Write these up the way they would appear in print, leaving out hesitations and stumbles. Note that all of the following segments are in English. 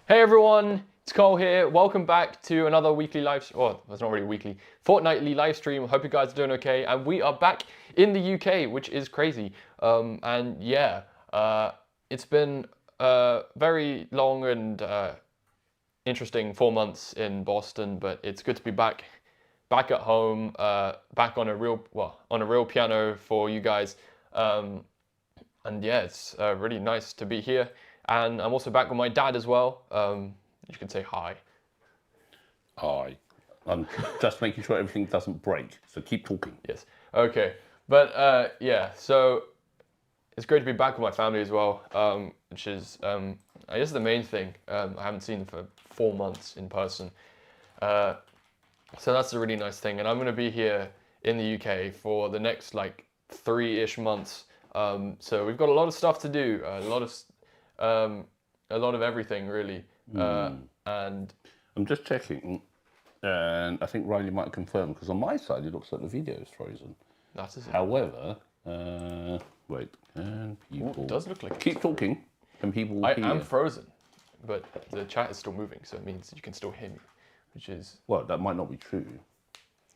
Hey everyone, it's Cole here. Welcome back to another weekly it's not really weekly, fortnightly live stream. Hope you guys are doing okay. And we are back in the UK, which is crazy. It's been a very long and interesting 4 months in Boston, but it's good to be back at home, back on a real piano for you guys. It's really nice to be here. And I'm also back with my dad as well. You can say hi. Hi. I'm just making sure everything doesn't break, so keep talking. Yes. Okay. But so it's great to be back with my family as well, which is, I guess, the main thing. I haven't seen them for 4 months in person. So that's a really nice thing. And I'm going to be here in the UK for the next, 3-ish months. So we've got a lot of stuff to do, a lot of everything, really. And I'm just checking, and I think Riley might confirm, because on my side it looks like the video is frozen. that is it. However, wait, can people... Ooh, it does look like keep talking, and people I hear. am frozen, but the chat is still moving, so it means you can still hear me, which is... Well, that might not be true.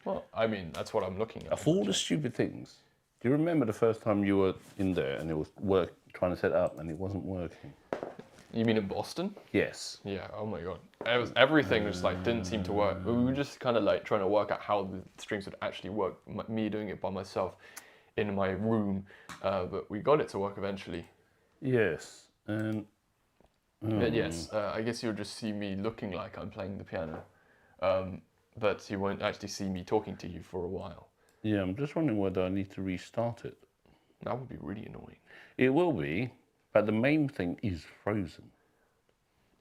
Well, I mean, that's what I'm looking at. Of all the stupid things, do you remember the first time you were in there and it was trying to set up and it wasn't working? You mean in Boston? Yes. Yeah, oh my god. Everything just didn't seem to work. We were just kind of trying to work out how the streams would actually work, me doing it by myself in my room, but we got it to work eventually. Yes. But yes, I guess you'll just see me looking like I'm playing the piano, but you won't actually see me talking to you for a while. Yeah, I'm just wondering whether I need to restart it. That would be really annoying. It will be, but the main thing is frozen.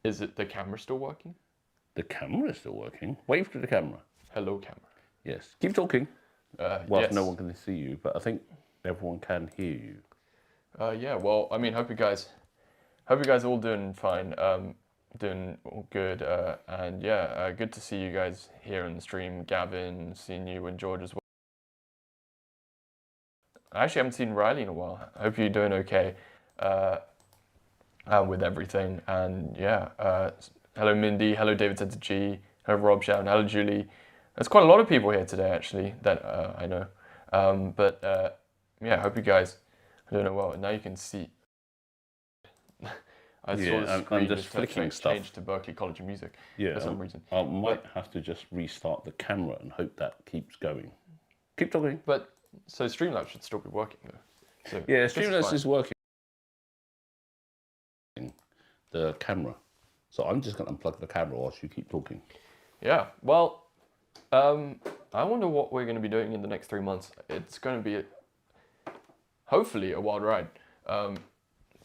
Is it the camera still working? The camera is still working. Wave to the camera. Hello, camera. Yes. Keep talking. Yes. No one can see you, but I think everyone can hear you. Yeah. Well, I mean, hope you guys are all doing fine. Doing all good. And yeah, good to see you guys here on the stream. Gavin, seeing you, and George as well. I actually haven't seen Riley in a while. I hope you're doing okay with everything. And yeah, hello Mindy, hello David Center G, hello Rob Sharon, hello Julie. There's quite a lot of people here today actually that I know. Yeah, I hope you guys are doing well. Now you can see. I saw the screen I'm just flicking stuff. Change to Berklee College of Music for some reason. I might have to just restart the camera and hope that keeps going. Keep talking. But so Streamlabs should still be working though. So yeah, Streamlabs is working. The camera. So I'm just going to unplug the camera whilst you keep talking. Yeah. Well, I wonder what we're going to be doing in the next 3 months. It's going to be hopefully a wild ride.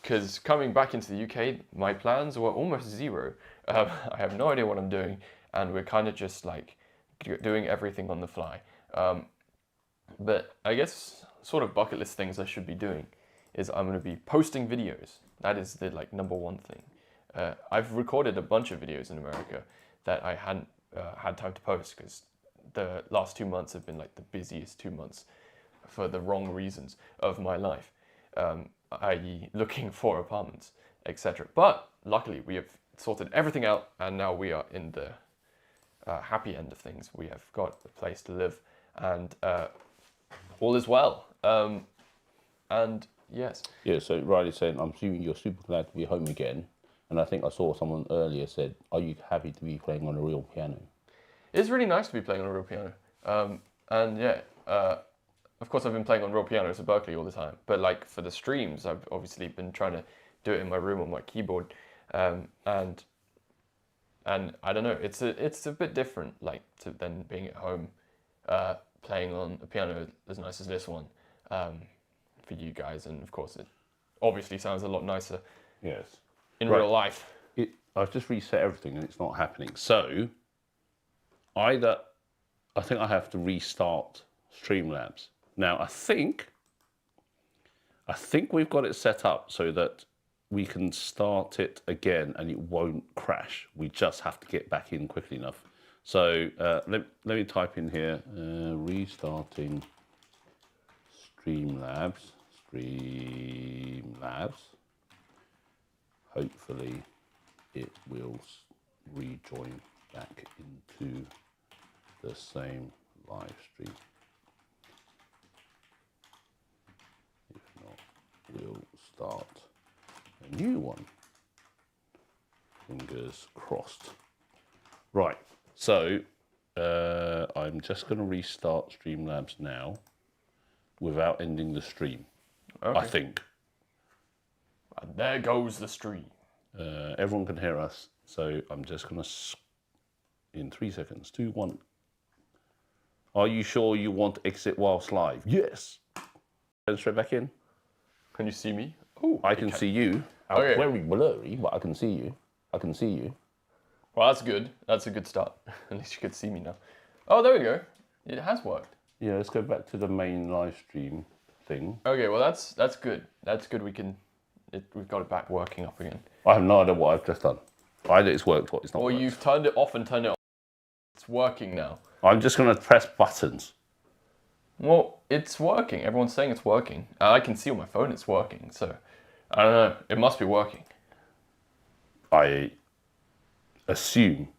Because coming back into the UK, my plans were almost zero. I have no idea what I'm doing, and we're kind of just doing everything on the fly. But I guess sort of bucket list things I should be doing is I'm going to be posting videos. That is the number one thing. I've recorded a bunch of videos in America that I hadn't had time to post because the last 2 months have been the busiest 2 months for the wrong reasons of my life, i.e. looking for apartments, etc. But luckily we have sorted everything out and now we are in the happy end of things. We have got a place to live and all is well. And yes. Yeah, so Riley's saying, I'm assuming you're super glad to be home again. And I think I saw someone earlier said, are you happy to be playing on a real piano? It's really nice to be playing on a real piano. And yeah, of course I've been playing on real pianos at Berklee all the time. But for the streams, I've obviously been trying to do it in my room on my keyboard. And I don't know, it's a bit different than being at home playing on a piano as nice as this one for you guys. And of course it obviously sounds a lot nicer. Yes. In real life. I've just reset everything and it's not happening. So I think I have to restart Streamlabs. Now I think we've got it set up so that we can start it again and it won't crash. We just have to get back in quickly enough. So let me type in here, restarting Streamlabs. Hopefully it will rejoin back into the same live stream. If not, we'll start a new one. Fingers crossed. Right, so I'm just going to restart Streamlabs now without ending the stream, Okay. I think. And there goes the stream. Everyone can hear us, so I'm just going to, in 3 seconds, 2, 1. Are you sure you want to exit whilst live? Yes. Go straight back in. Can you see me? Oh, I can see you. Okay. Very blurry, but I can see you. I can see you. Well, that's good. That's a good start. At least you could see me now. Oh, there we go. It has worked. Yeah, let's go back to the main live stream thing. Okay, well that's good. That's good. We've got it back working up again. I have no idea what I've just done. Either it's worked or it's not Or worked. you've turned it off and turned it on. It's working now. I'm just going to press buttons. Well, it's working. Everyone's saying it's working. I can see on my phone it's working. So, I don't know. It must be working. I assume.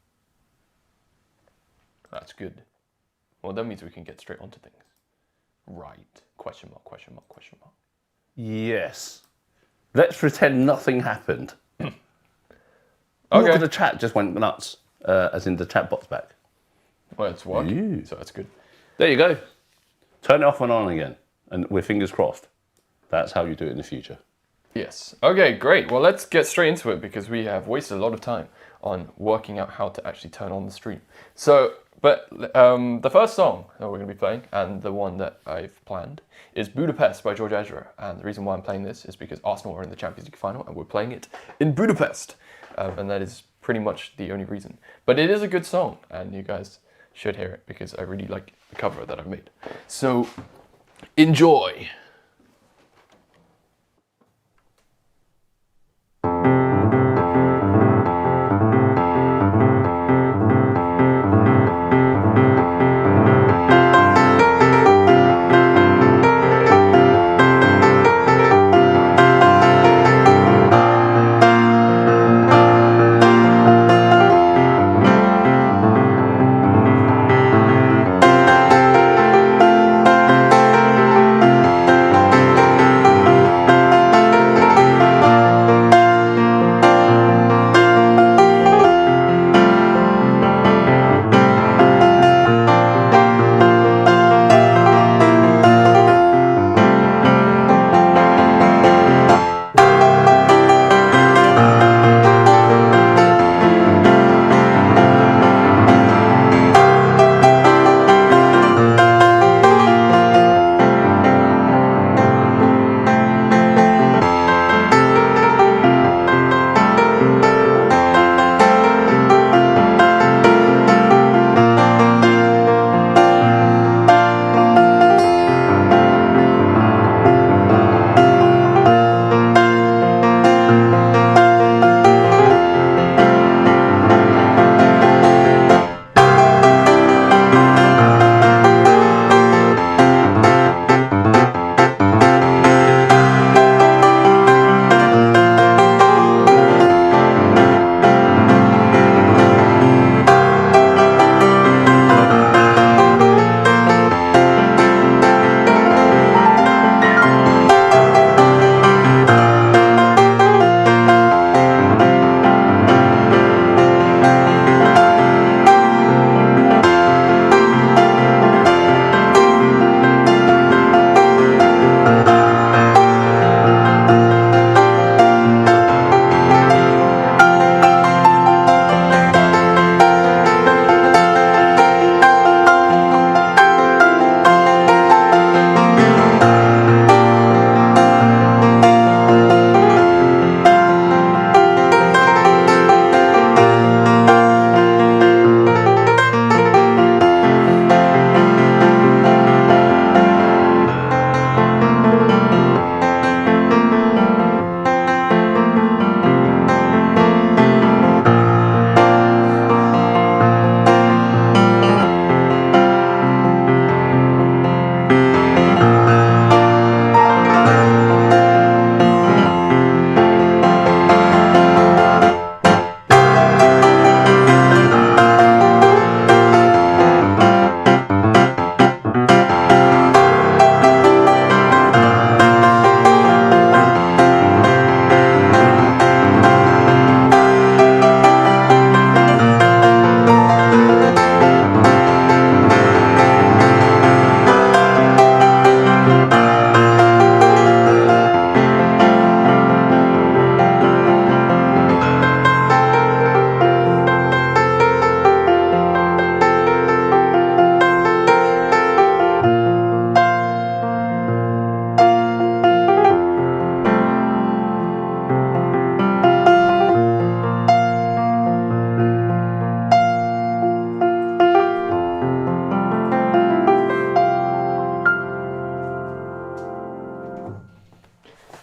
That's good. Well, that means we can get straight onto things. Right. Question mark, question mark, question mark. Yes. Let's pretend nothing happened. Okay. Look at the chat just went nuts, as in the chat bot's back. Well, it's working. Ooh. So that's good. There you go. Turn it off and on again, and we're fingers crossed. That's how you do it in the future. Yes. Okay, great. Well, let's get straight into it because we have wasted a lot of time on working out how to actually turn on the stream. So, but the first song that we're going to be playing, and the one that I've planned, is Budapest by George Ezra. And the reason why I'm playing this is because Arsenal are in the Champions League final and we're playing it in Budapest. And that is pretty much the only reason. But it is a good song and you guys should hear it because I really like the cover that I've made. So, enjoy!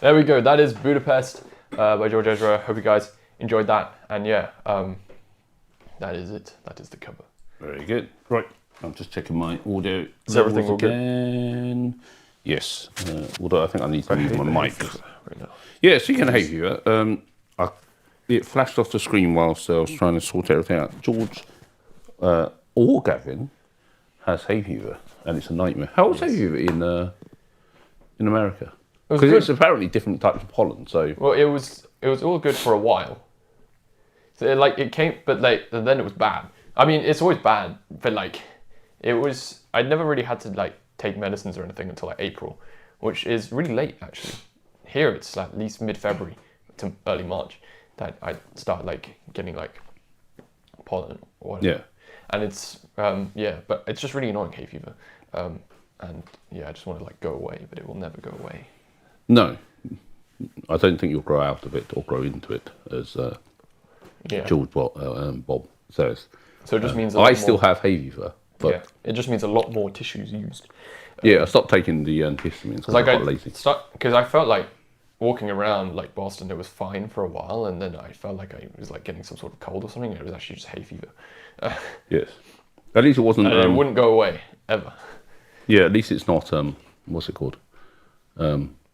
there we go. That is Budapest by George Ezra. Hope you guys enjoyed that. And yeah, that is it. That is the cover. Very good. Right, I'm just checking my audio. Is everything all good? Again. Yes. Although I think I need to move my mic. Right now. Yeah, so you can hay fever. It flashed off the screen whilst I was trying to sort everything out. George or Gavin has hay fever, and it's a nightmare. How was hay fever in America? Because it's apparently different types of pollen. So well, it was all good for a while. So it came, but then it was bad. I mean, it's always bad, but it was. I never really had to take medicines or anything until April, which is really late actually. Here it's at least mid-February to early March that I start getting pollen or whatever. yeah. And it's but it's just really annoying, hay fever. And yeah, I just want to go away, but it will never go away. No, I don't think you'll grow out of it or grow into it, as George Bob says. So it just means I still have hay fever, but yeah, it just means a lot more tissues used. I stopped taking the antihistamines because I got lazy. Because I felt like walking around Boston, it was fine for a while, and then I felt like I was getting some sort of cold or something, and it was actually just hay fever. Yes, at least it wasn't. And it wouldn't go away ever. Yeah, at least it's not. What's it called?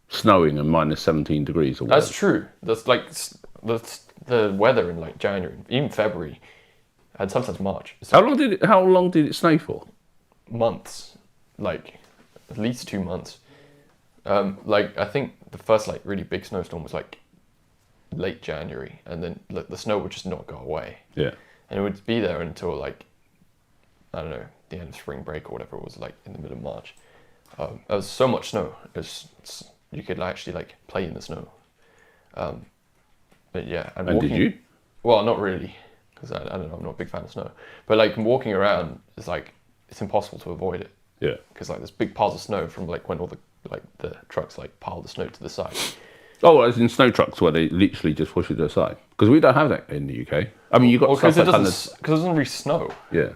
Snowing and minus 17 degrees or whatever. That's true. That's the weather in January, even February, and sometimes March. How long did it snow for? Months, at least 2 months. I think the first really big snowstorm was late January, and then the snow would just not go away. Yeah. And it would be there until I don't know, the end of spring break or whatever it was, in the middle of March. There was so much snow. You could actually play in the snow. But yeah, and walking, did you? Well, not really, because I don't know, I'm not a big fan of snow. But walking around is it's impossible to avoid it. Yeah. Because there's big piles of snow from when all the trucks pile the snow to the side. Oh, as in snow trucks where they literally just push it to the side. Because we don't have that in the UK. I mean, you got because it doesn't really snow. Yeah.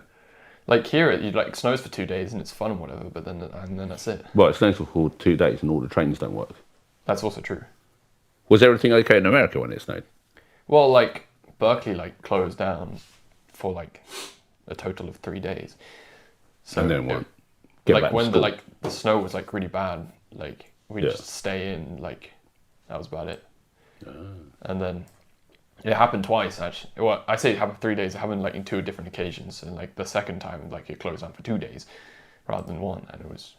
Here, it snows for 2 days and it's fun and whatever, but then that's it. Well, it snows for 2 days and all the trains don't work. That's also true. Was everything okay in America when it snowed? Well, Berkeley closed down for a total of 3 days. So and then what? When the snow was really bad, we just stay in, that was about it. And then it happened twice actually. Well, I say it happened 3 days. It happened in 2 different occasions, and the second time it closed down for 2 days rather than 1, and it was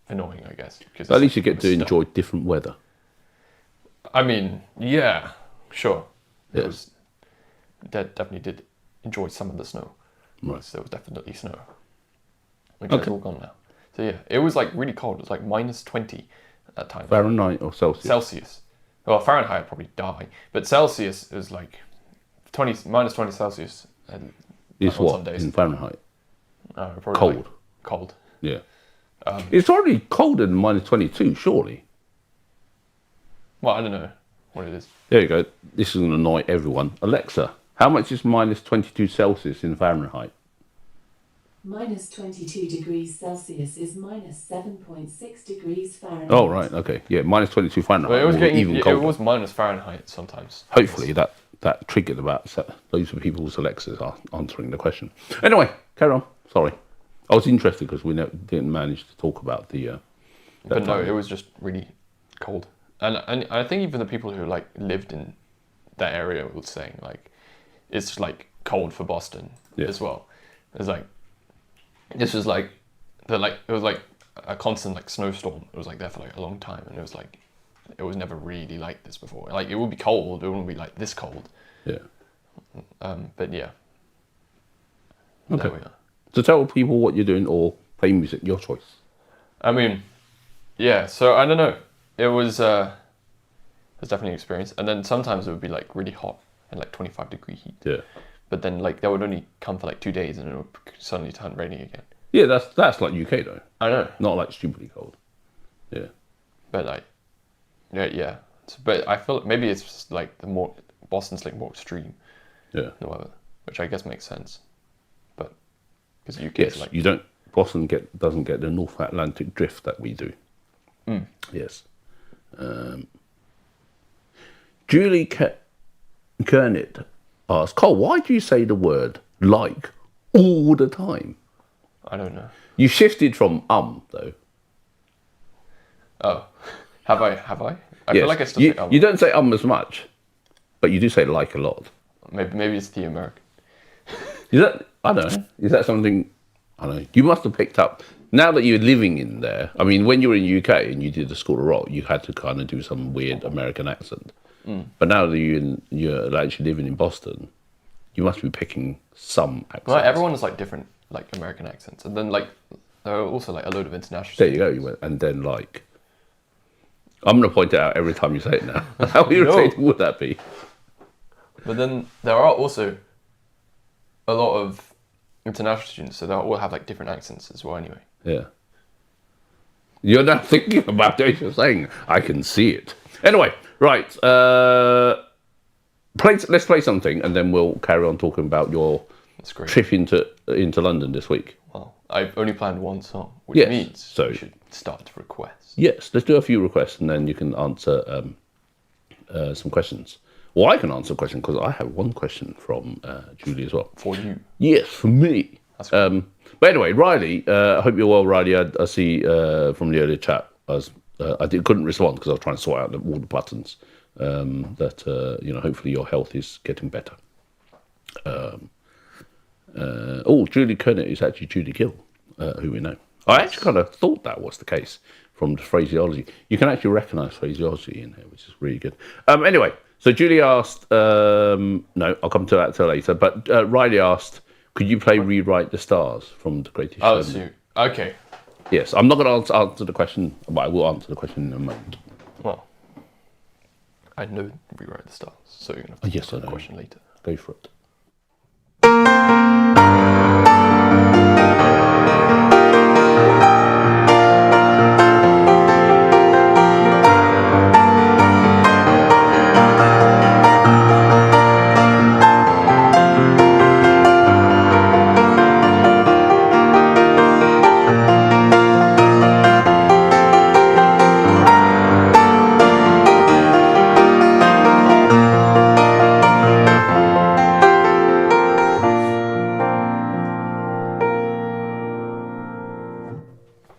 annoying I guess. Because at least you get to enjoy different weather. I mean, yeah, sure. Yes. It was definitely did enjoy some of the snow. Right. So there was definitely snow, which is all gone now. So yeah, it was really cold. It was minus 20 at that time. Fahrenheit or Celsius? Celsius. Well, Fahrenheit I'd probably die, but Celsius is minus 20 Celsius. It's what in Fahrenheit? Probably Cold. Cold. Yeah. It's already colder than minus 22, surely. Well, I don't know what it is. There you go. This is going to annoy everyone. Alexa, how much is minus 22 Celsius in Fahrenheit? Minus 22 degrees Celsius is minus 7.6 degrees Fahrenheit. Oh, right, okay. Yeah, minus 22 Fahrenheit. Well, it was even colder. It was minus Fahrenheit sometimes. Hopefully that triggered about those are people's Alexas are answering the question. Anyway, carry on. Sorry. I was interested because we didn't manage to talk about the... but no, it was just really cold. And I think even the people who lived in that area were saying it's cold for Boston as well. It's this was it was a constant snowstorm. It was there for a long time, and it was it was never really like this before. It would be cold, it wouldn't be this cold. Yeah. But yeah. Okay. There we are. So tell people what you're doing or play music, your choice. I mean, yeah. So I don't know. It was definitely an experience, and then sometimes it would be really hot and 25 degree heat. Yeah. But then that would only come for 2 days, and it would suddenly turn raining again. Yeah, that's like UK though. I know. Not stupidly cold. Yeah. But yeah. But I feel maybe it's just the more Boston's more extreme. Yeah. The weather, which I guess makes sense. But because UK Yes, is you don't. Boston doesn't get the North Atlantic drift that we do. Mm. Yes. Julie Kernit asks, Cole, why do you say the word like all the time? I don't know. You shifted from though. Oh, have I? I Yes. feel like I still you, say you don't say as much, but you do say like a lot. Maybe it's the American. Is that, I don't know, is that something, I don't know, you must have picked up, now that you're living in there, I mean, when you were in UK and you did the School of Rock, you had to kind of do some weird American accent. But now that you're actually living in Boston, you must be picking some accents. Well, everyone has like different like American accents, and then like there are also like a load of international. There you go, you went, and then like, I'm going to point it out every time you say it now. How irritating would that be? But then there are also a lot of international students, so they'll all have like different accents as well anyway. Yeah. You're not thinking about what you're saying. I can see it. Anyway, right. Let's play something, and then we'll carry on talking about your That's great. trip into London this week. Well, I've only planned one song, which Yes, means so- we should start to request. Yes, let's do a few requests, and then you can answer some questions. Well, I can answer a question because I have one question from Julie as well. For you. Yes, for me. That's great. But anyway, Riley, I hope you're well, Riley. I see from the earlier chat, couldn't respond because I was trying to sort out all the buttons. Hopefully your health is getting better. Julie Kernit is actually Judy Gill, who we know. I actually kind of thought that was the case from the phraseology. You can actually recognise phraseology in here, which is really good. Anyway, so Julie asked, no, I'll come to that later, but Riley asked, could you play Rewrite the Stars from The Greatest Oh, Showman? so okay. Yes, I'm not going to answer the question, but I will answer the question in a moment. Well, I know Rewrite the Stars, so you're gonna have to Yes, answer I the know. question later. Go for it.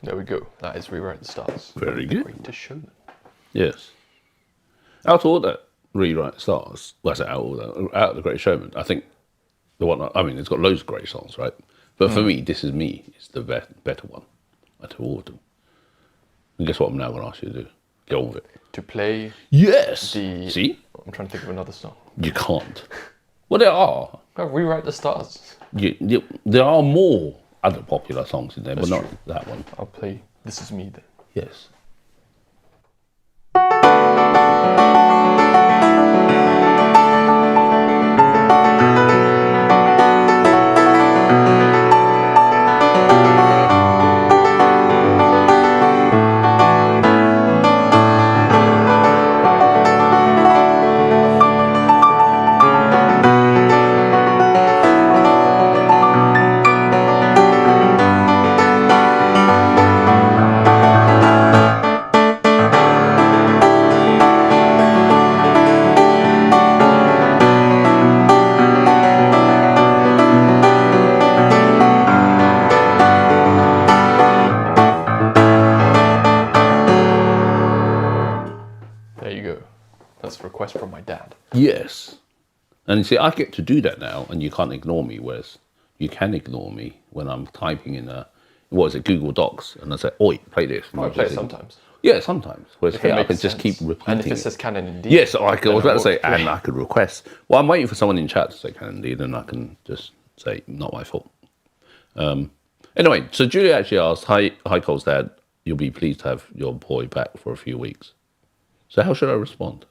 There we go. That is Rewrite the Stars. Very The good. Greatest Showman. Yes. Out of all that Rewrite Stars, out of The Great Showman, I think the one, I mean, it's got loads of great songs, right? But for me, This Is Me is the better one out of all of them. And guess what I'm now going to ask you to do? Get on with it. To play Yes! See? I'm trying to think of another song. You can't. Well, there are. Oh, Rewrite the Stars. There are more other popular songs in there, That's but not true. that one. I'll play This Is Me then. Yes. There you go. That's a request from my dad. Yes. And you see, I get to do that now, and you can't ignore me, whereas you can ignore me when I'm typing in Google Docs, and I say, oi, play this. And I I'll play it just think- sometimes. Yeah, sometimes. Whereas If it here, I makes can just keep sense. repeating And if it it. says canon indeed. Yes, I was then about to say, will play. and I could request. Well, I'm waiting for someone in chat to say canon indeed, and I can just say, not my fault. Anyway, so Julia actually asked, hi Cole's dad, you'll be pleased to have your boy back for a few weeks. So how should I respond?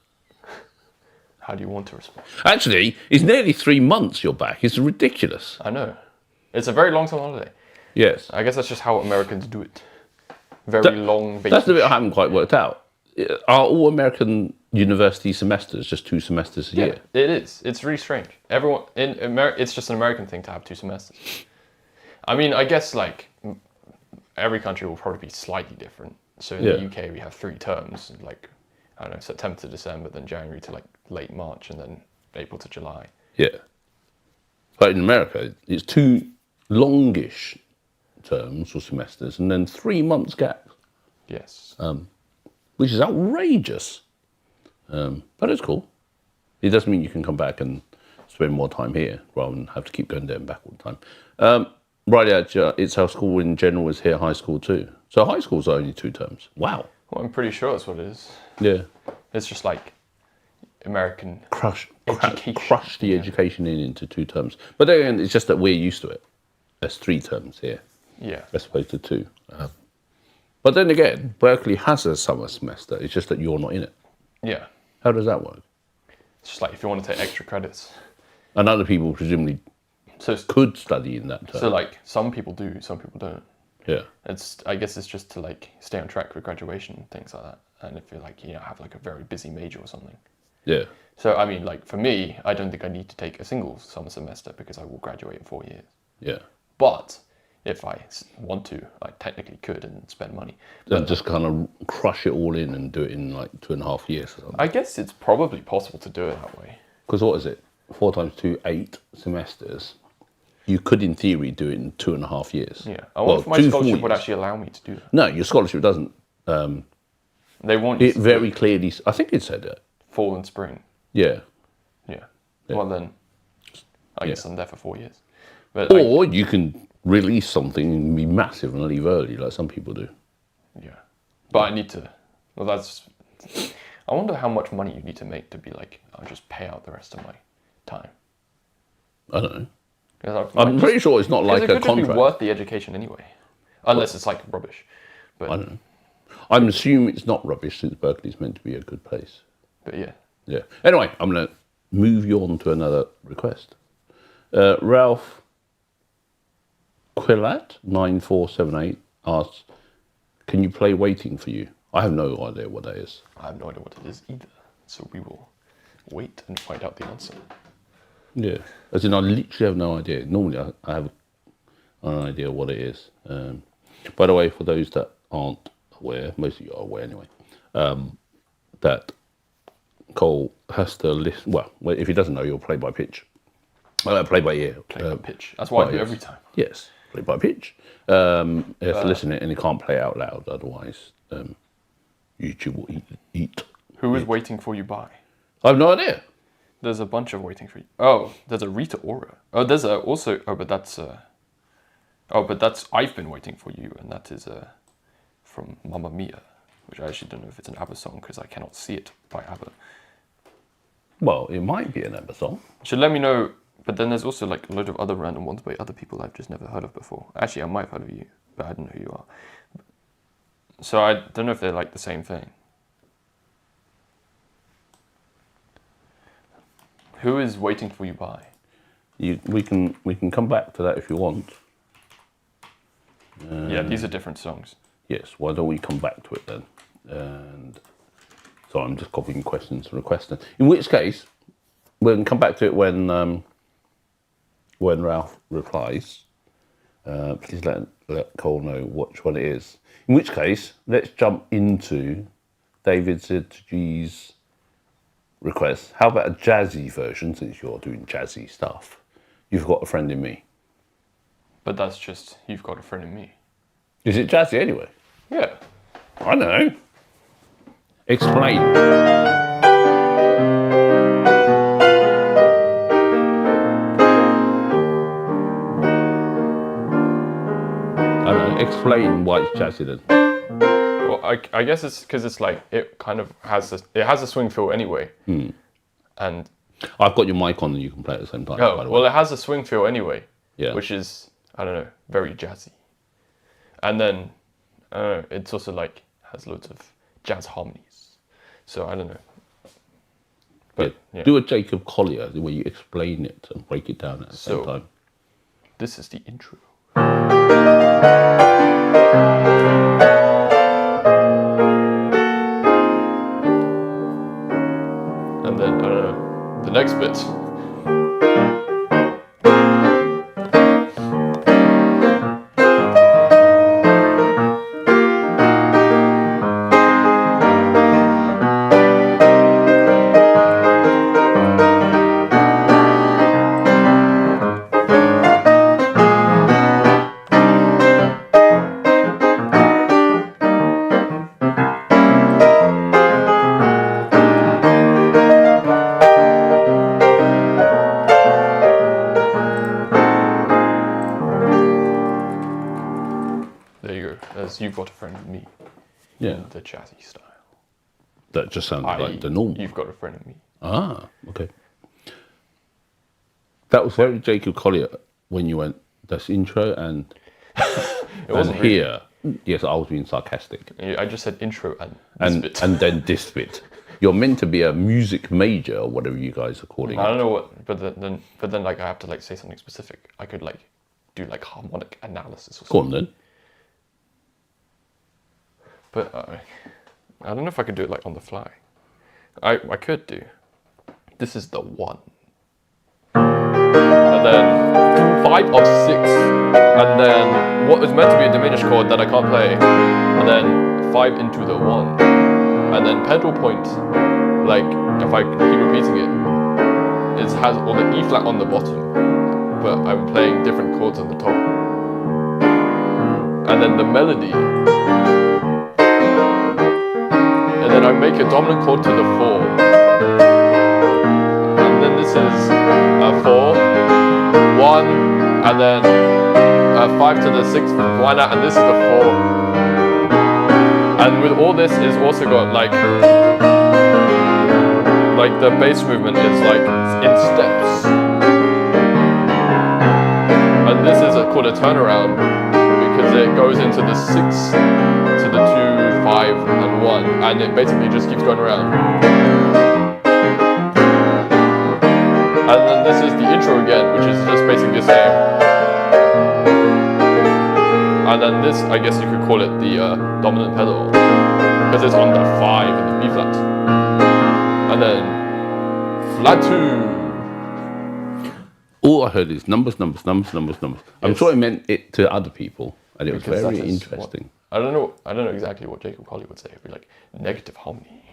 How do you want to respond? Actually, it's nearly 3 months you're back. It's ridiculous. I know. It's a very long time holiday. Yes. I guess that's just how Americans do it. Very long vacation. That's the bit I haven't quite worked out. Are all American university semesters just 2 semesters a year? It is. It's really strange. Everyone in America, it's just an American thing to have 2 semesters. I mean, I guess like every country will probably be slightly different. So in the UK we have 3 terms. Like I don't know, September to December, then January to like late March, and then April to July. Yeah. But in America, it's 2 longish terms or semesters and then 3 months gap, Yes. which is outrageous. But it's cool. It doesn't mean you can come back and spend more time here rather than have to keep going there and back all the time. Right, yeah, it's how school in general is here, high school too. So high school's only 2 terms. Wow. Well, I'm pretty sure that's what it is. Yeah. It's just like American Crush education. the education into 2 terms. But then again, it's just that we're used to it. There's 3 terms here Yeah. as opposed to 2. But then again, Berkeley has a summer semester. It's just that you're not in it. Yeah. How does that work? It's just like if you want to take extra credits. And other people presumably So, could study in that term. so like some people do, some people don't. Yeah. I guess it's just to like stay on track with graduation and things like that. And if you like, have like a very busy major or something. Yeah. So I mean, like for me, I don't think I need to take a single summer semester because I will graduate in 4 years. Yeah. But if I want to, I technically could and spend money. Then just kind of crush it all in and do it in like 2.5 years or something. I guess it's probably possible to do it that way. Because what is it? 4 times 2, 8 semesters. You could, in theory, do it in 2.5 years. Yeah. I wonder if my 2 scholarship full would years. actually allow me to do that. No, your scholarship doesn't. They want It very clearly, I think it said it. fall and spring. Yeah. Yeah. Yeah. Well then, I guess Yeah. I'm there for 4 years. But Or you can release something and be massive and leave early, like some people do. yeah. But I need to. Well, that's. I wonder how much money you need to make to be like, I'll just pay out the rest of my time. I don't know. 'Cause I'm pretty sure it's not like it a could just be contract. worth the education anyway, unless it's like rubbish. But I don't know. I'm assuming it's not rubbish since Berkeley's meant to be a good place. yeah. Yeah. Anyway, I'm going to move you on to another request. Ralph Quillat 9478 asks, "Can you play Waiting for You?" I have no idea what that is. I have no idea what it is either, so we will wait and find out the answer. Yeah. As in, I literally have no idea. Normally, I have an idea what it is. By the way, for those that aren't aware, most of you are aware anyway, that Cole has to listen. Well, if he doesn't know, you'll play by pitch. Play by ear. Play by pitch. That's what I do yes. every time. Yes, play by pitch. He has to listen it, and he can't play out loud. Otherwise, YouTube will eat. Who is waiting for you by? I have no idea. There's a bunch of waiting for you. Oh, there's a Rita Ora. Oh, there's a also. Oh, but that's. But that's I've Been Waiting for You, and that is from Mamma Mia, which I actually don't know if it's an ABBA song because I cannot see it by ABBA. Well, it might be an ABBA song. So let me know. But then there's also like a load of other random ones by other people I've just never heard of before. Actually, I might have heard of you, but I don't know who you are. So I don't know if they're like the same thing. Who is Waiting for You by? We can come back to that if you want. Yeah, these are different songs. Yes, why don't we come back to it then? And so I'm just copying questions and requesting. In which case, we'll come back to it when Ralph replies. Please let Cole know which one it is. In which case, let's jump into David Zidji's request. How about a jazzy version, since you're doing jazzy stuff? You've Got a Friend in Me. But that's just You've Got a Friend in Me. Is it jazzy anyway? Yeah. I don't know. Explain. I don't know. Explain why it's jazzy then. Well, I guess it's because it's like it kind of has a swing feel anyway, and I've got your mic on and you can play at the same time. by the way. it has a swing feel anyway, Yeah. which is I don't know, very jazzy, and then I don't know, it's also like has loads of jazz harmonies, so I don't know. But yeah. Do a Jacob Collier where you explain it and break it down at the same time. This is the intro. And then, I don't know, the next bit. friend of me Yeah. in the jazzy style. That just sounded like the normal. You've got a friend of me. Ah, okay. That was very Jacob Collier when you went, that's intro and wasn't really. here. Yes, I was being sarcastic. I just said intro and this bit. And then this bit. You're meant to be a music major or whatever you guys are calling I it. don't know what, but then like I have to like say something specific. I could like do like harmonic analysis or Go something. on then. But I don't know if I could do it like on the fly. I could do. This is the 1. And then 5 of 6. And then what was meant to be a diminished chord that I can't play. And then 5 into the 1. And then pedal point, like if I keep repeating it, it has all the E flat on the bottom. But I'm playing different chords on the top. And then the melody. And then I make a dominant chord to the 4. And then this is a 4, 1, and then a 5 to the 6, why not? And this is the 4. And with all this is also got like the bass movement is like in steps. And this is called a turnaround because it goes into the 6 to the 2, 5, and 1, and it basically just keeps going around. And then this is the intro again, which is just basically the same. And then this, I guess you could call it the dominant pedal, because it's on the 5 and the B flat. And then flat 2. All I heard is numbers. I'm sure I meant it to other people, and it was Because very that is interesting. I don't know exactly what Jacob Collier would say. It'd be like negative harmony.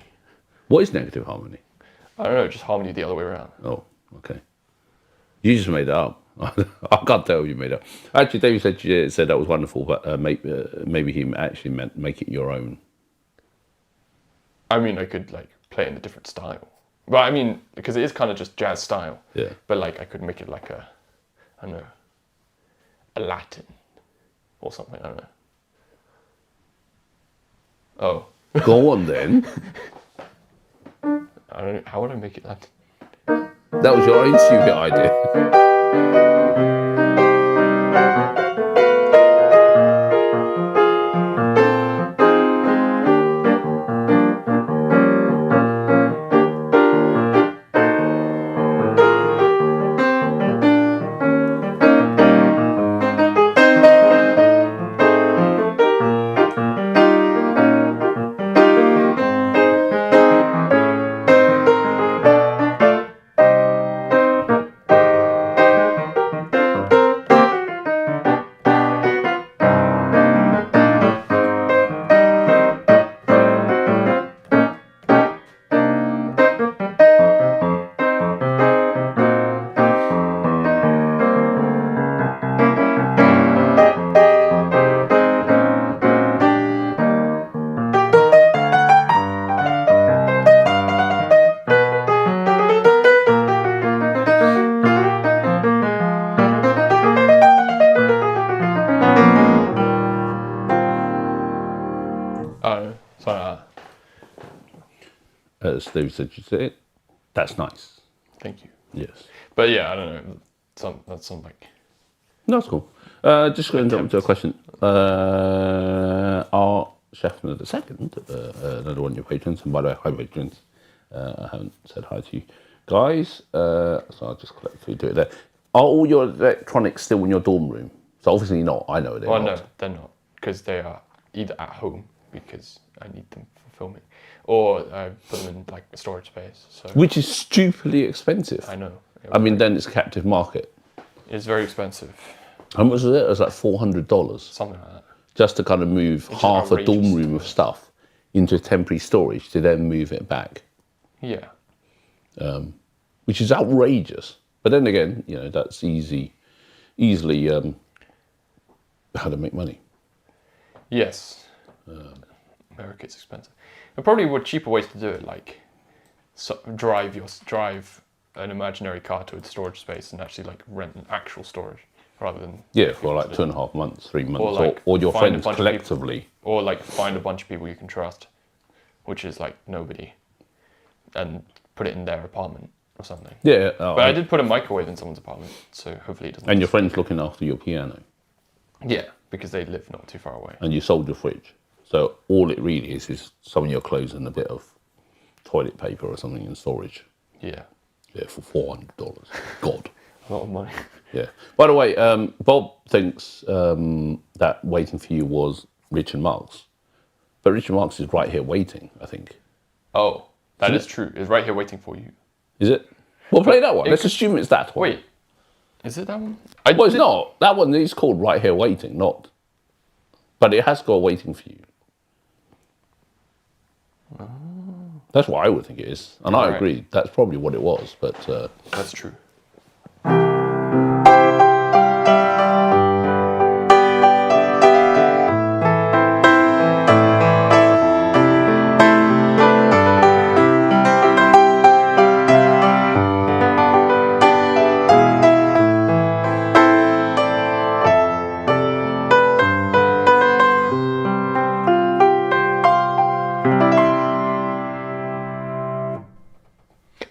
What is negative harmony? I don't know, just harmony the other way around. Oh, okay. You just made it up. I can't tell you made it up. Actually, David said that was wonderful, but maybe he actually meant make it your own. I mean, I could like play in a different style. But I mean, because it is kind of just jazz style. Yeah. But like, I could make it like a, I don't know, a Latin or something. I don't know. Oh. Go on then. I don't know. How would I make it Latin? That was your own stupid idea. As David said, you said it. That's nice. Thank you. Yes. But yeah, I don't know. That's some like. No, that's cool. Just going to jump to a question. Our Chefner the Second, another one of your patrons, and by the way, hi patrons. I haven't said hi to you guys, so I'll just collectively do it there. Are all your electronics still in your dorm room? So obviously not. I know they're not. No, they're not, because they are either at home because I need them for filming, or I put them in like a storage space. So Which is stupidly expensive. I know. I mean, then it's captive market. It's very expensive. How much was it? It was like $400 Something like that. just to kind of move Which is half a dorm outrageous. room of stuff into temporary storage to then move it back, Yeah. which is outrageous. But then again, you know, that's easily how to make money. Yes. America's expensive. There probably were cheaper ways to do it, like drive an imaginary car to its storage space and actually like rent an actual storage. rather than Yeah, for like 2.5 months, 3 months, like or your find a friends bunch of people. collectively. Or like find a bunch of people you can trust, which is like nobody, and put it in their apartment or something. Yeah, But I did put a microwave in someone's apartment, so hopefully it doesn't. and your friends looking after your piano, Yeah, because they live not too far away. and you sold your fridge. So all it really is some of your clothes and a bit of toilet paper or something in storage. Yeah, Yeah, for $400. God. a lot of money. Yeah. By the way, Bob thinks that Waiting for You was Richard Marx, but Richard Marx is Right Here Waiting, I think. Oh, that is true. It's right here waiting for you. Is it? Well, play that one. it Let's could- assume it's that one. Wait, is it that one? Well, it's not. That one is called Right Here Waiting, not. But it has got Waiting for You. That's what I would think it is. And I Alright. agree. That's probably what it was. But That's true.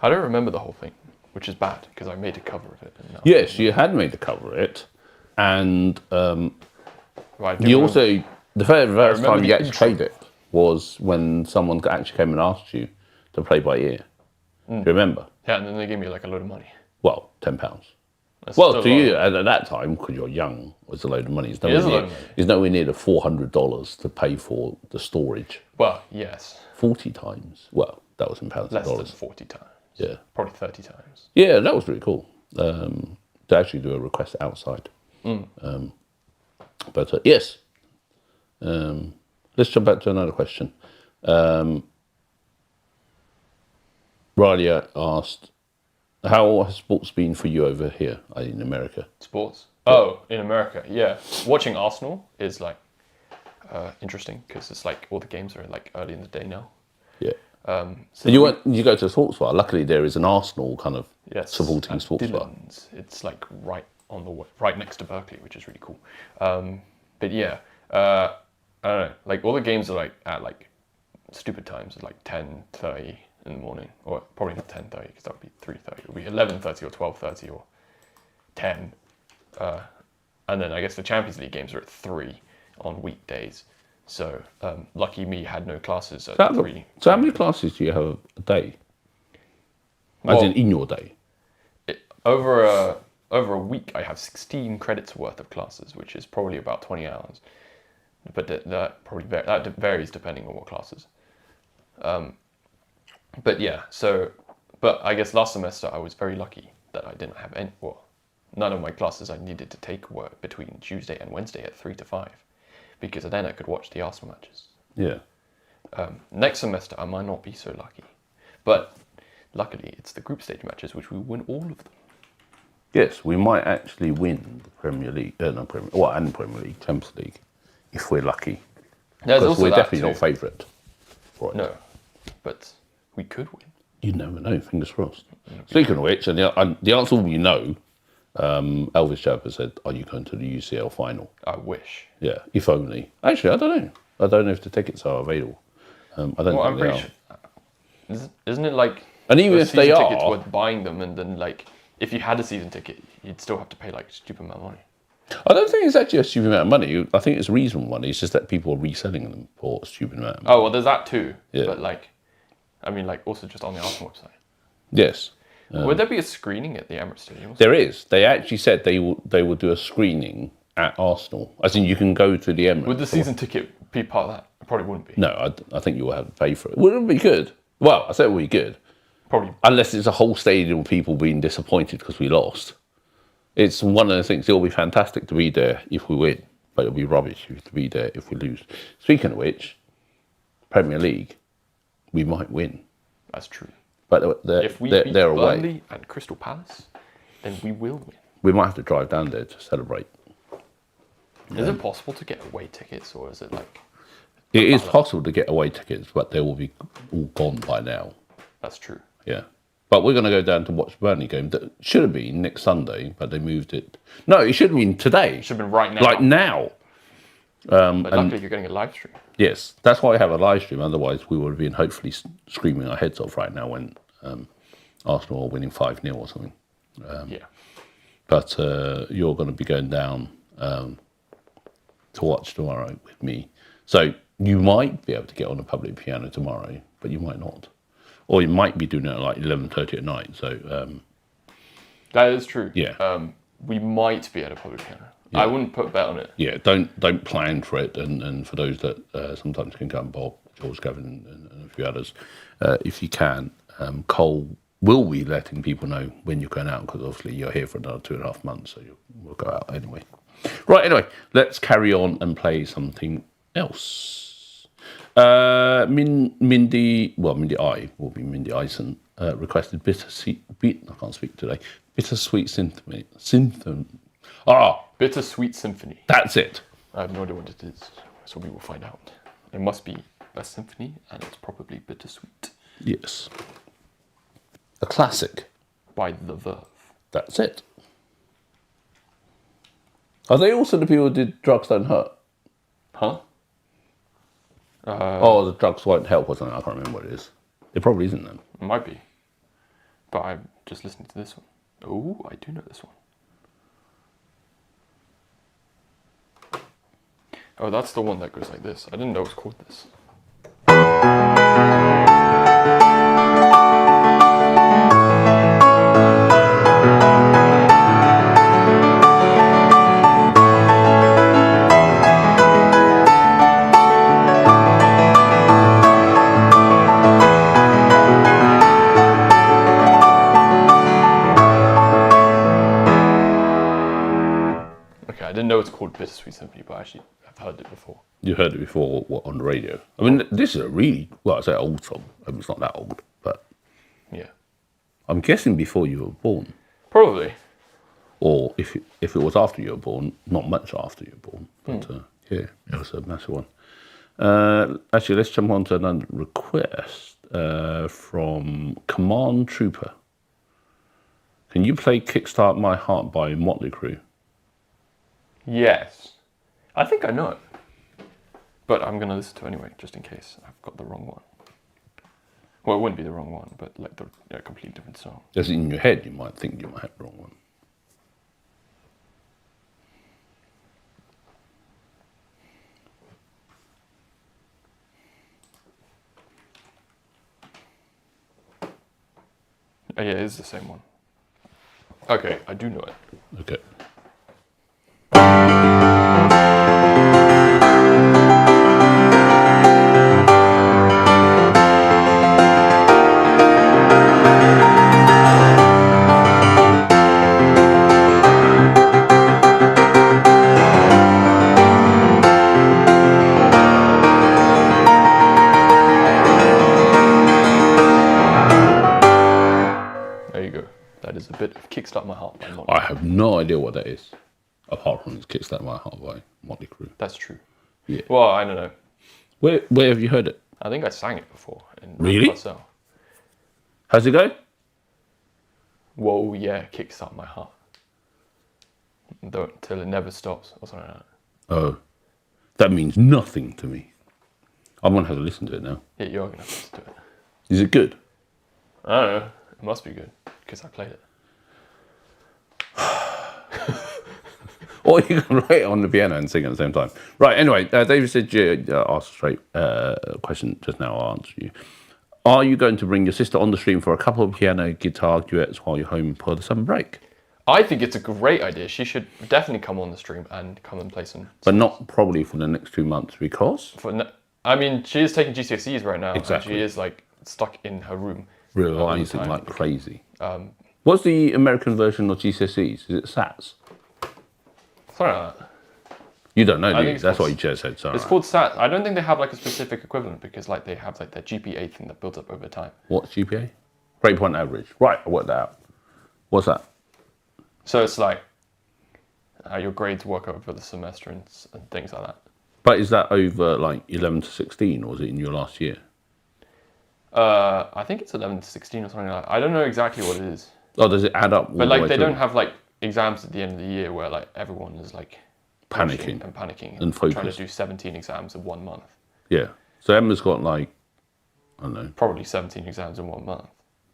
I don't remember the whole thing, which is bad because I made a cover of it. And now- yes, you had me to cover it. And Well, I do you remember- also, the first remember time the you actually intro. played it was when someone actually came and asked you to play by ear. Do you remember? Yeah, and then they gave me like a load of money. Well, £10. That's Well, still to a lot. you, at that time, because you're young, was a load of money. It's is a load of money. It's nowhere near the $400 to pay for the storage. Well, yes, 40 times. Well, that was in pounds less and than dollars. 40 times. Yeah. Probably 30 times. Yeah, that was really cool. To actually do a request outside. But yes. Let's jump back to another question. Riley asked, how has sports been for you over here in America? Sports? Oh, in America, yeah. Watching Arsenal is like interesting because it's like all the games are like early in the day now. Yeah. So You go to a sports bar. Luckily, there is an Arsenal kind of yes, supporting at sports bar. Dillon's. It's like right next to Berkeley, which is really cool. But yeah, I don't know. Like all the games are like at like stupid times, like 10:30 in the morning, or probably not 10:30 because that would be 3:30. It would be 11:30 or 12:30 or 10. And then I guess the Champions League games are at 3 on weekdays. So lucky me, had no classes at 3. So how many classes do you have a day? As Well, in your day? over a week, I have 16 credits worth of classes, which is probably about 20 hours. But that probably varies depending on what classes. But yeah, but I guess last semester I was very lucky that I didn't have none of my classes I needed to take were between Tuesday and Wednesday at 3 to 5, because then I could watch the Arsenal matches. Yeah. Next semester I might not be so lucky, but luckily it's the group stage matches which we win all of them. Yes, we might actually win the Premier League, and Premier League, Champions League, if we're lucky. There's Because also we're that definitely too. not favourite. Right. No, but we could win. You never know, fingers crossed. Speaking of which, and the answer will be no. Elvis Jabba said, are you going to the UCL final? I wish. Yeah, if only. Actually, I don't know. I don't know if the tickets are available. I don't Well, I'm think they pretty are. sure. Isn't it like? And even those if they season tickets are- worth buying them, and then like if you had a season ticket, you'd still have to pay like a stupid amount of money. I don't think it's actually a stupid amount of money. I think it's reasonable money. It's just that people are reselling them for a stupid amount of money. Oh well, there's that too. Yeah. But like, I mean, like also just on the Arsenal website. Yes. Would there be a screening at the Emirates Stadium? There is. They actually said they will do a screening at Arsenal. As in, you can go to the Emirates. Would the season ticket be part of that? It probably wouldn't be. No, I think you will have to pay for it. Would it be good? Well, I said it would be good. Probably. Unless it's a whole stadium of people being disappointed because we lost. It's one of the things. It'll be fantastic to be there if we win, but it'll be rubbish to be there if we lose. Speaking of which, Premier League, we might win. That's true. But If we beat they're away. Burnley and Crystal Palace, then we will win. We might have to drive down there to celebrate. Is it possible to get away tickets, or is it like? It is possible to get away tickets, but they will be all gone by now. That's true. Yeah. But we're going to go down to watch Burnley game. That should have been next Sunday, but they moved it. No, it should have been today. It should have been right now. Like now. But luckily you're getting a live stream. Yes, that's why I have a live stream. Otherwise, we would have been hopefully screaming our heads off right now when Arsenal are winning 5-0 or something. Yeah. But you're going to be going down to watch tomorrow with me. So you might be able to get on a public piano tomorrow, but you might not. Or you might be doing it at like 11:30 at night. So that is true. Yeah. We might be at a public piano. Yeah. I wouldn't put a bet on it. Yeah, don't plan for it. And for those that sometimes can come, Bob, George, Gavin, and a few others, if you can, Cole will be letting people know when you're going out, because obviously you're here for another 2.5 months, so we'll go out anyway. Right, anyway, let's carry on and play something else. Mindy Ison requested Bittersweet Symphony. Bittersweet Symphony. That's it. I have no idea what it is, so we will find out. It must be a symphony, and it's probably bittersweet. Yes. A classic. By The Verve. That's it. Are they also the people who did Drugs Don't Hurt? Huh? The Drugs Won't Help or something. I can't remember what it is. It probably isn't them. It might be. But I'm just listening to this one. Oh, I do know this one. Oh, that's the one that goes like this. I didn't know it was called this. Okay, I didn't know it's called Bittersweet Symphony, but actually I've heard it before. You heard it before, what, on the radio? I mean, this is a really, well, I say old song. I mean, it's not that old, but Yeah. I'm guessing before you were born. Probably. Or if it was after you were born, not much after you were born. But yeah, it was a massive one. Actually, let's jump on to another request from Command Trooper. Can you play Kickstart My Heart by Motley Crue? Yes. I think I know it. But I'm going to listen to it anyway, just in case I've got the wrong one. Well, it wouldn't be the wrong one, but like a completely different song. Just in your head, you might think you might have the wrong one. Oh, yeah, it is the same one. Okay, I do know it. Okay. There you go. That is a bit of Kickstart My Heart by Motley. I have no idea what that is, apart from Kickstart My Heart by Motley Crue. That's true. Yeah. Well, I don't know. Where have you heard it? I think I sang it before. In Really? Marcel. How's it go? Whoa, yeah, Kickstart My Heart. Till it never stops, or something like that. Oh, that means nothing to me. I'm gonna have to listen to it now. Yeah, you're going to have to listen to it. Is it good? I don't know. It must be good, because I played it. Or you can write it on the piano and sing at the same time. Right, anyway, David said you asked a straight question just now. I'll answer you. Are you going to bring your sister on the stream for a couple of piano guitar duets while you're home for the summer break? I think it's a great idea. She should definitely come on the stream and come and play some. But not probably for the next 2 months because? I mean, she is taking GCSEs right now. Exactly. And she is like stuck in her room. Realising like crazy. What's the American version of GCSEs? Is it SATs? Something like that. You don't know, do think you? it's That's called- what you just said. So It's called SAT. I don't think they have like a specific equivalent because like they have like their GPA thing that builds up over time. What's GPA? Grade point average. Right, I worked that out. What's that? So it's like how your grades work over the semester and things like that. But is that over like 11 to 16 or is it in your last year? I think it's 11 to 16 or something like that. I don't know exactly what it is. Oh, does it add up? All But the like way they through? don't have like exams at the end of the year where like everyone is like rushing Panicking and panicking and trying to focused. do 17 exams in 1 month. Yeah. So Emma's got like, I don't know. Probably 17 exams in 1 month.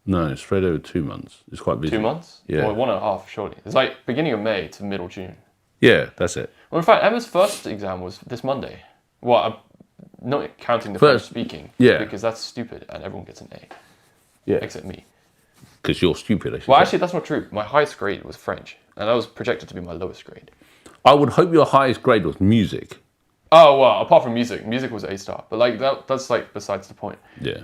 No, it's spread over 2 months. It's quite busy. 2 months? Yeah. Or 1.5 surely. It's like beginning of May to middle June. Yeah, that's it. Well, in fact, Emma's first exam was this Monday. Well, I'm not counting the French First, speaking. yeah. Because that's stupid and everyone gets an A. Yeah. Except me. Because you're stupid, I should Well, say. actually, that's not true. My highest grade was French. And that was projected to be my lowest grade. I would hope your highest grade was music. Oh, well, apart from music. Music was A-star. But like that's like besides the point. Yeah.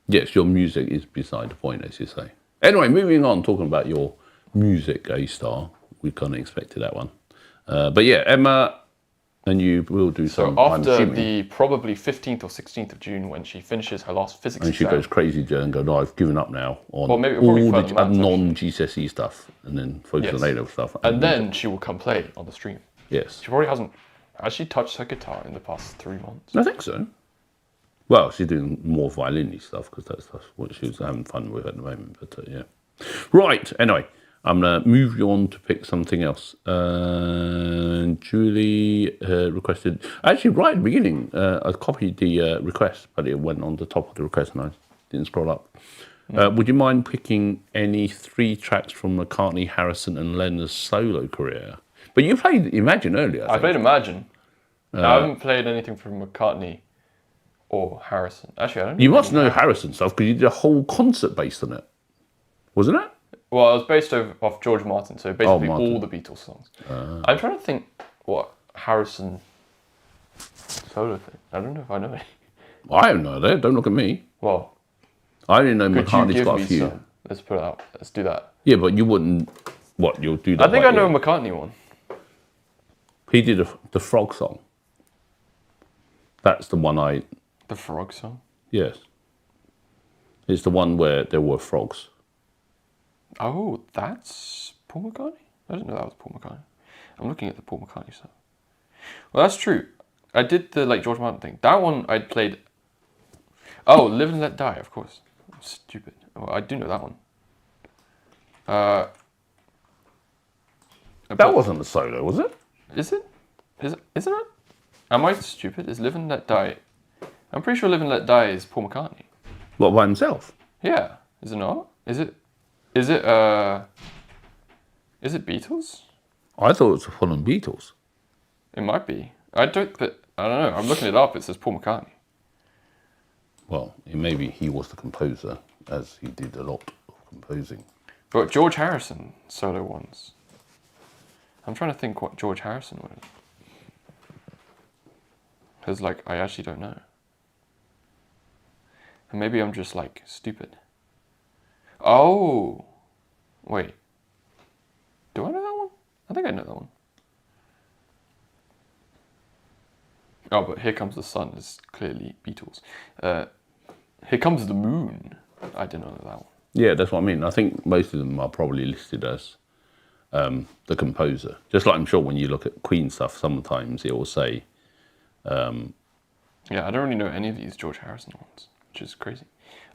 Yes, your music is beside the point, as you say. Anyway, moving on, talking about your music A-star. We kind of expected that one. But yeah, Emma and you will do So some, I'm after assuming. the probably 15th or 16th of June when she finishes her last physics And she exam. goes crazy, Joe, and goes, no, I've given up now on Well, maybe it'll probably all further the maths, actually. non-GCSE stuff, and then focus on A-level stuff. And then she will come play on the stream. Yes. She probably hasn't actually touched her guitar in the past 3 months. I think so. Well, she's doing more violin-y stuff, because that's what she's having fun with at the moment. But yeah. Right, anyway. I'm going to move you on to pick something else. Julie requested... Actually, right at the beginning, I copied the request, but it went on the top of the request and I didn't scroll up. Would you mind picking any 3 tracks from McCartney, Harrison and Lennon's solo career? But you played Imagine earlier, I played Imagine. I haven't played anything from McCartney or Harrison. Actually, I don't know. You must know Harrison stuff, because you did a whole concert based on it. Wasn't it? Well, it was based off George Martin, so basically Martin. all the Beatles songs. I'm trying to think what Harrison solo thing. I don't know if I know any. I don't know that. Don't look at me. Well, I didn't know could you McCartney's give got me a few. some? Let's put it out. Let's do that. Yeah, but you wouldn't... What, you'll do that I think by I know ear? a McCartney one. He did the frog song. That's the one I... The Frog song. Yes. It's the one where there were frogs. Oh, that's Paul McCartney? I didn't know that was Paul McCartney. I'm looking at the Paul McCartney stuff. Well, that's true. I did the like George Martin thing. That one I played. Oh, Live and Let Die, of course. I'm stupid. Oh, I do know that one. That wasn't a solo, was it? Is it? Isn't it? Am I stupid? Is Live and Let Die? I'm pretty sure Live and Let Die is Paul McCartney. What, by himself? Yeah. Is it not? Is it Beatles? I thought it was full on Beatles. It might be. I don't know. I'm looking it up. It says Paul McCartney. Well, maybe he was the composer, as he did a lot of composing. But George Harrison solo ones. I'm trying to think what George Harrison was. Because, like, I actually don't know. And maybe I'm just, like, stupid. Oh! Wait. Do I know that one? I think I know that one. Oh, but Here Comes the Sun is clearly Beatles. Here Comes the Moon. I didn't know that one. Yeah, that's what I mean. I think most of them are probably listed as the composer. Just like I'm sure when you look at Queen stuff, sometimes it will say... Yeah, I don't really know any of these George Harrison ones, which is crazy.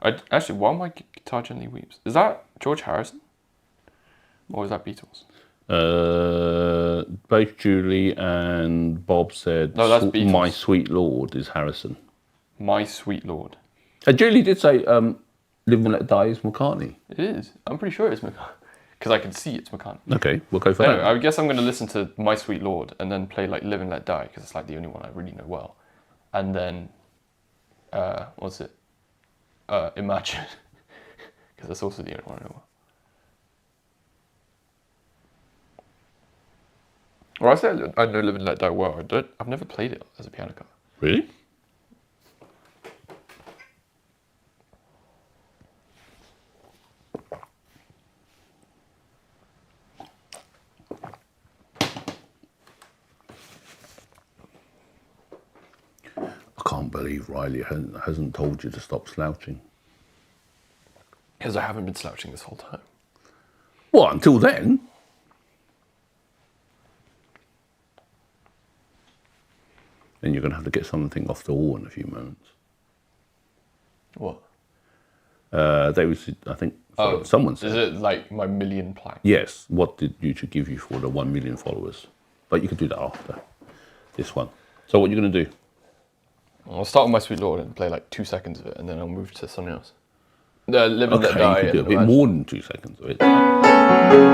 Actually, While My Guitar Gently Weeps. Is that George Harrison? Or is that Beatles? Both Julie and Bob said, No, that's Beatles. My Sweet Lord is Harrison. My Sweet Lord. Julie did say, Live and Let Die is McCartney. It is. I'm pretty sure it's McCartney. Because I can see it's McCartney. Okay, we'll go for Anyway, that. I guess I'm going to listen to My Sweet Lord and then play like Live and Let Die because it's like the only one I really know well. And then, what's it? Imagine. Because that's also the only one I know well. Or I say I know Live and Let Die well. I've never played it as a piano cover. Really? I can't believe Riley hasn't told you to stop slouching. Because I haven't been slouching this whole time. What, until then? Then you're going to have to get something off the wall in a few moments. What? David, I think Oh, someone Is said. it like my million plaque? Yes. What did YouTube give you for the 1 million followers? But you can do that after this one. So what are you going to do? I'll start with My Sweet Lord and play like 2 seconds of it, and then I'll move to something else. Live and Let Okay, Die. you can do a and bit Imagine. more than 2 seconds of it.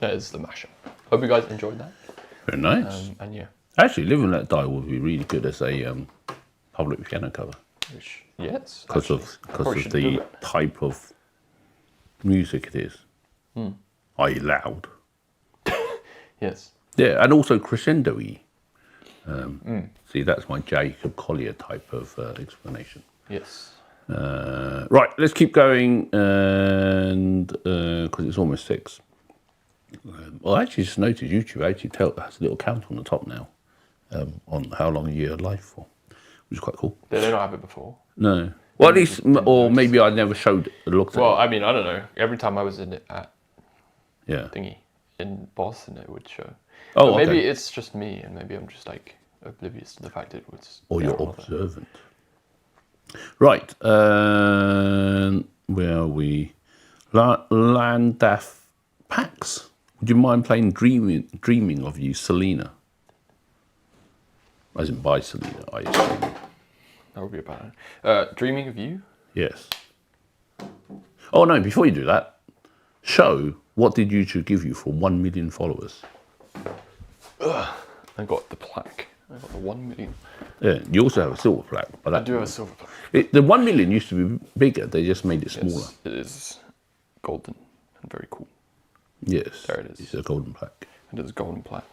That is the mashup. Hope you guys enjoyed that. Very nice. And yeah, Actually, Live and Let Die would be really good as a public piano cover which, yes. because actually, of probably should do the it. type of music it is. I.e. loud. Yes. Yeah, and also crescendo-y. See, that's my Jacob Collier type of explanation. Yes. Right, let's keep going, and because it's almost 6. Well, I actually just noticed YouTube actually has a little count on the top now on how long you're alive for, which is quite cool. They don't have it before. No. Well, at least, didn't or notice maybe I never looked at Well, it. I mean, I don't know. Every time I was in it at Yeah. thingy in Boston, it would show. Oh, But maybe okay. it's just me, and maybe I'm just like oblivious to the fact it was. Or you're down all the- observant. Right. Where are we? Landaf Pax. Would you mind playing Dreaming of You, Selena? As in by Selena, I assume. That would be about it. Dreaming of You. Yes. Oh, no, before you do that, show what did YouTube give you for 1 million followers? I got the plaque. I got the 1 million. Yeah, you also have a silver plaque. But I do have a silver plaque. the 1 million used to be bigger. They just made it smaller. Yes, it is golden and very cool. Yes. There it is. It's a golden plaque. It is a golden plaque.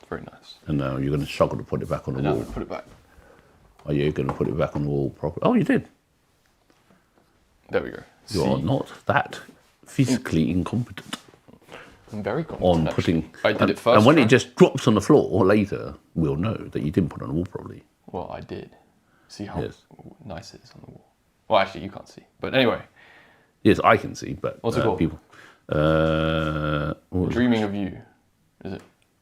Very nice. And now you're going to struggle to put it back on the And now I'm wall. gonna put it back. Are you going to put it back on the wall properly? Oh, you did. There we go. You are not that physically incompetent I'm very confident. on actually. putting. I did it first. And when try. it just drops on the floor later, we'll know that you didn't put it on the wall properly. Well, I did. See how Yes. nice it is on the wall. Well, actually, you can't see. But anyway, Yes, I can see, but What's it called? people. What was it? Dreaming of You. Is it?